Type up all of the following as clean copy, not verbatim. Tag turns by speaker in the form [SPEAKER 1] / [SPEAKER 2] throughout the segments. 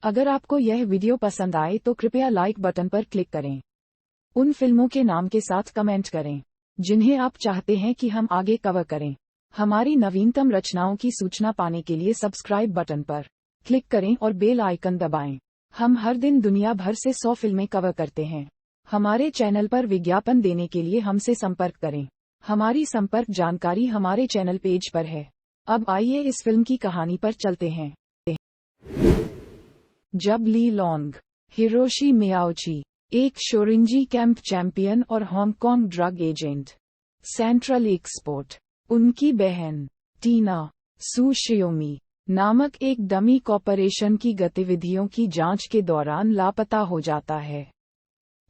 [SPEAKER 1] अगर आपको यह वीडियो पसंद आए तो कृपया लाइक बटन पर क्लिक करें। उन फिल्मों के नाम के साथ कमेंट करें जिन्हें आप चाहते हैं कि हम आगे कवर करें। हमारी नवीनतम रचनाओं की सूचना पाने के लिए सब्सक्राइब बटन पर क्लिक करें और बेल आइकन दबाएं। हम हर दिन दुनिया भर से 100 फिल्में कवर करते हैं। हमारे चैनल पर विज्ञापन देने के लिए हमसे संपर्क करें। हमारी संपर्क जानकारी हमारे चैनल पेज पर है। अब आइए इस फिल्म की कहानी पर चलते हैं। जब ली लोंग हिरोशी मियाओची, एक शोरिंजी कैंप चैंपियन और Hong Kong drug agent, central export, उनकी बहन टीना सू शियोमी नामक एक डमी कॉरपोरेशन की गतिविधियों की जांच के दौरान लापता हो जाता है,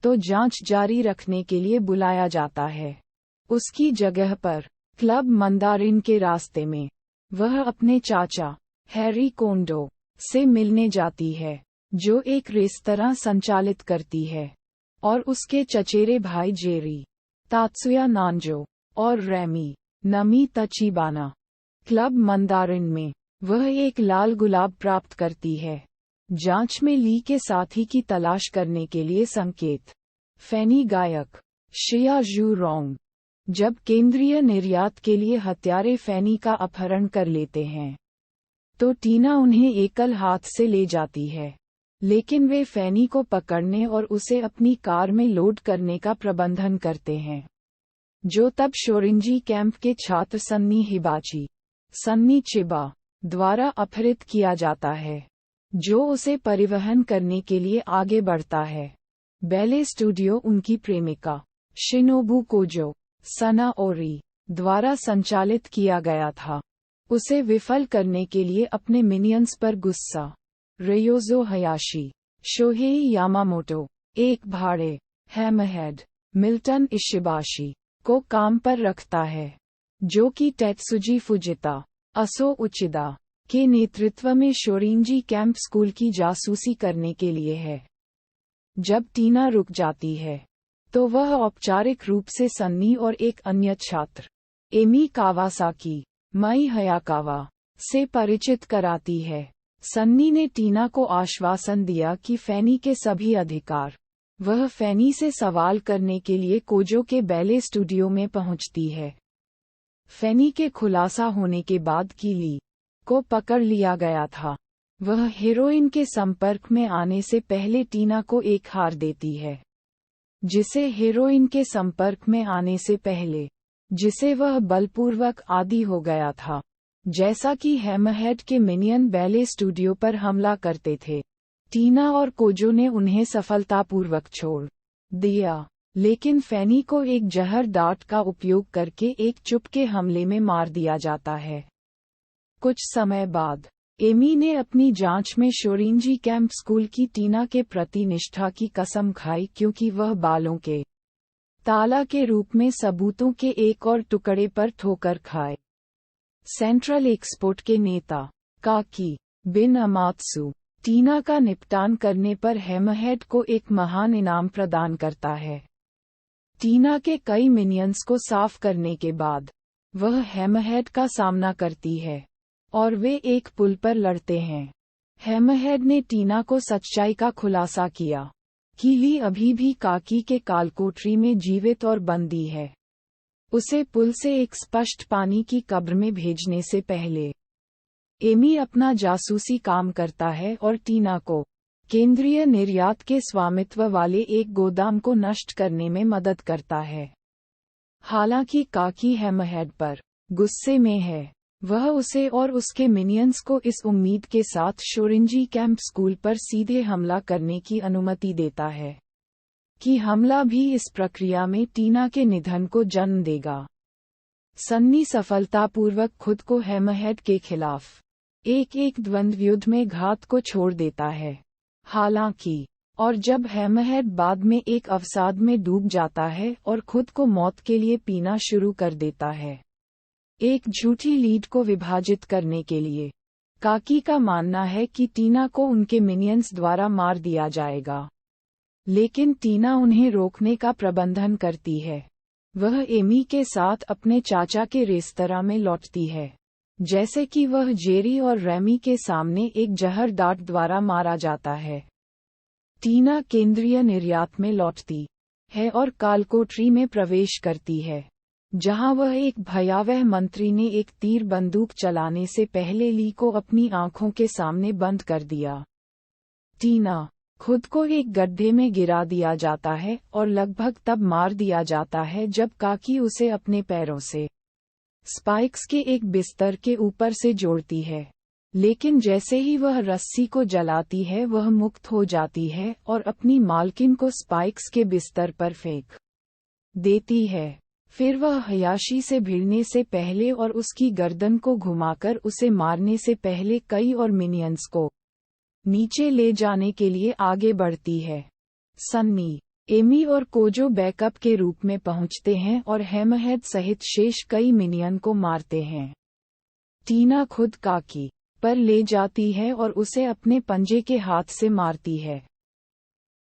[SPEAKER 1] तो जांच जारी रखने के लिए बुलाया जाता है। उसकी जगह पर क्लब मंदारिन के रास्ते में वह अपने चाचा हैरी कोंडो से मिलने जाती है, जो एक रेस्तरां संचालित करती है, और उसके चचेरे भाई जेरी, तात्सुया नांजो और रेमी नमी तचिबाना। क्लब मंदारिन में वह एक लाल गुलाब प्राप्त करती है। जांच में ली के साथी की तलाश करने के लिए संकेत। फैनी गायक शिया जू रोंग जब केंद्रीय निर्यात के लिए हत्यारे फैनी का अपहरण कर लेते हैं, तो टीना उन्हें एकल हाथ से ले जाती है, लेकिन वे फैनी को पकड़ने और उसे अपनी कार में लोड करने का प्रबंधन करते हैं, जो तब शोरिंजी कैंप के छात्र सन्नी चिबा द्वारा अपहरित किया जाता है, जो उसे परिवहन करने के लिए आगे बढ़ता है। बैले स्टूडियो उनकी प्रेमिका शिनोबू कोजो सना ओरी द्वारा संचालित किया गया था। उसे विफल करने के लिए अपने मिनियंस पर गुस्सा रेयोजो हयाशी, शोहेई यामामोटो, एक भाड़े हैमहेड मिल्टन इशिबाशी को काम पर रखता है, जो कि टेत्सुजी फुजिता असो उचिदा के नेतृत्व में शोरिंजी कैंप स्कूल की जासूसी करने के लिए है। जब टीना रुक जाती है, तो वह औपचारिक रूप से सन्नी और एक अन्य छात्र एमी कावासाकी मई हयाकावा से परिचित कराती है। सन्नी ने टीना को आश्वासन दिया कि फैनी के सभी अधिकार। वह फैनी से सवाल करने के लिए कोजो के बैले स्टूडियो में पहुंचती है। फैनी के खुलासा होने के बाद कि ली को पकड़ लिया गया था, वह हीरोइन के संपर्क में आने से पहले टीना को एक हार देती है, जिसे हीरोइन के संपर्क में आने से पहले जिसे वह बलपूर्वक आदी हो गया था, जैसा कि हैमरहेड के मिनियन बैले स्टूडियो पर हमला करते थे। टीना और कोजो ने उन्हें सफलतापूर्वक छोड़ दिया, लेकिन फैनी को एक जहर डार्ट का उपयोग करके एक चुपके हमले में मार दिया जाता है। कुछ समय बाद एमी ने अपनी जांच में शोरिंजी कैंप स्कूल की टीना के प्रति निष्ठा की कसम खाई, क्योंकि वह बालों के ताला के रूप में सबूतों के एक और टुकड़े पर ठोकर खाए। सेंट्रल एक्सपोर्ट के नेता काकी बिन अमात्सु टीना का निपटान करने पर हैमरहेड को एक महान इनाम प्रदान करता है। टीना के कई मिनियंस को साफ करने के बाद वह हैमरहेड का सामना करती है, और वे एक पुल पर लड़ते हैं। हैमरहेड ने टीना को सच्चाई का खुलासा किया कि ली अभी भी काकी के कालकोठरी में जीवित और बंदी है। उसे पुल से एक स्पष्ट पानी की कब्र में भेजने से पहले एमी अपना जासूसी काम करता है और टीना को केंद्रीय निर्यात के स्वामित्व वाले एक गोदाम को नष्ट करने में मदद करता है। हालांकि काकी हैमरहेड पर गुस्से में है, वह उसे और उसके मिनियंस को इस उम्मीद के साथ शोरिंजी कैंप स्कूल पर सीधे हमला करने की अनुमति देता है कि हमला भी इस प्रक्रिया में टीना के निधन को जन्म देगा। सन्नी सफलतापूर्वक खुद को हैमरहेड के खिलाफ एक द्वंद्व युद्ध में घात को छोड़ देता है। हालांकि और जब हैमरहेड बाद में एक अवसाद में डूब जाता है और खुद को मौत के लिए पीना शुरू कर देता है, एक झूठी लीड को विभाजित करने के लिए, काकी का मानना है कि टीना को उनके मिनियंस द्वारा मार दिया जाएगा, लेकिन टीना उन्हें रोकने का प्रबंधन करती है। वह एमी के साथ अपने चाचा के रेस्तरां में लौटती है, जैसे कि वह जेरी और रेमी के सामने एक जहर डार्ट द्वारा मारा जाता है। टीना केंद्रीय निर्यात में लौटती है और कालकोठरी में प्रवेश करती है, जहां वह एक भयावह मंत्री ने एक तीर बंदूक चलाने से पहले ली को अपनी आंखों के सामने बंद कर दिया। टीना खुद को एक गड्ढे में गिरा दिया जाता है और लगभग तब मार दिया जाता है जब काकी उसे अपने पैरों से स्पाइक्स के एक बिस्तर के ऊपर से जोड़ती है, लेकिन जैसे ही वह रस्सी को जलाती है वह मुक्त हो जाती है और अपनी मालकिन को स्पाइक्स के बिस्तर पर फेंक देती है। फिर वह हयाशी से भिड़ने से पहले और उसकी गर्दन को घुमाकर उसे मारने से पहले कई और मिनियंस को नीचे ले जाने के लिए आगे बढ़ती है। सन्नी, एमी और कोजो बैकअप के रूप में पहुंचते हैं और हैमरहेड सहित शेष कई मिनियन को मारते हैं। टीना खुद काकी पर ले जाती है और उसे अपने पंजे के हाथ से मारती है।